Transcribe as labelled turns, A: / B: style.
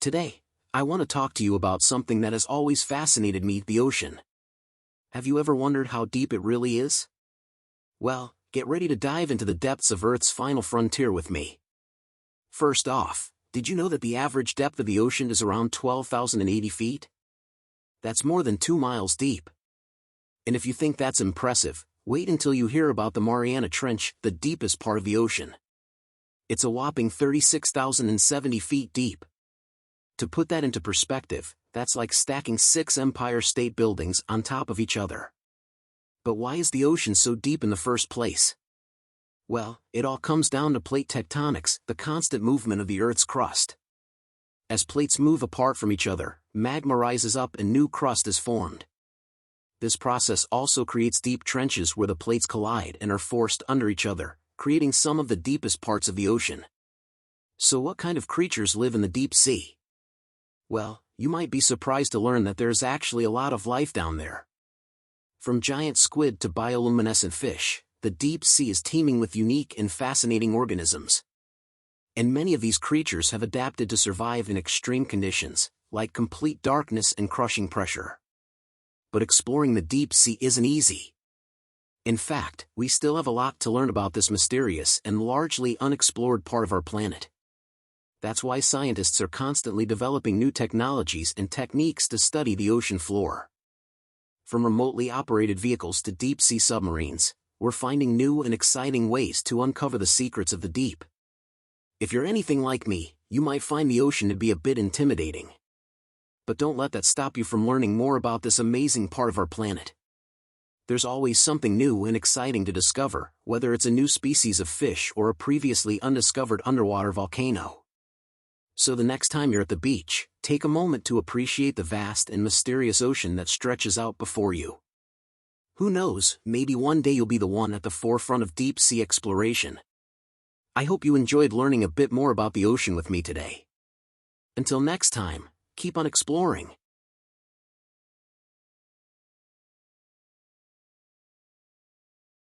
A: Today, I want to talk to you about something that has always fascinated me, the ocean. Have you ever wondered how deep it really is? Well, get ready to dive into the depths of Earth's final frontier with me. First off, did you know that the average depth of the ocean is around 12,080 feet? That's more than 2 miles deep. And if you think that's impressive, wait until you hear about the Mariana Trench, the deepest part of the ocean. It's a whopping 36,070 feet deep. To put that into perspective, that's like stacking 6 Empire State Buildings on top of each other. But why is the ocean so deep in the first place? Well, it all comes down to plate tectonics, the constant movement of the Earth's crust. As plates move apart from each other, magma rises up and new crust is formed. This process also creates deep trenches where the plates collide and are forced under each other, creating some of the deepest parts of the ocean. So what kind of creatures live in the deep sea? Well, you might be surprised to learn that there's actually a lot of life down there. From giant squid to bioluminescent fish, the deep sea is teeming with unique and fascinating organisms. And many of these creatures have adapted to survive in extreme conditions, like complete darkness and crushing pressure. But exploring the deep sea isn't easy. In fact, we still have a lot to learn about this mysterious and largely unexplored part of our planet. That's why scientists are constantly developing new technologies and techniques to study the ocean floor. From remotely operated vehicles to deep-sea submarines, we're finding new and exciting ways to uncover the secrets of the deep. If you're anything like me, you might find the ocean to be a bit intimidating. But don't let that stop you from learning more about this amazing part of our planet. There's always something new and exciting to discover, whether it's a new species of fish or a previously undiscovered underwater volcano. So the next time you're at the beach, take a moment to appreciate the vast and mysterious ocean that stretches out before you. Who knows, maybe one day you'll be the one at the forefront of deep-sea exploration. I hope you enjoyed learning a bit more about the ocean with me today. Until next time, keep on exploring.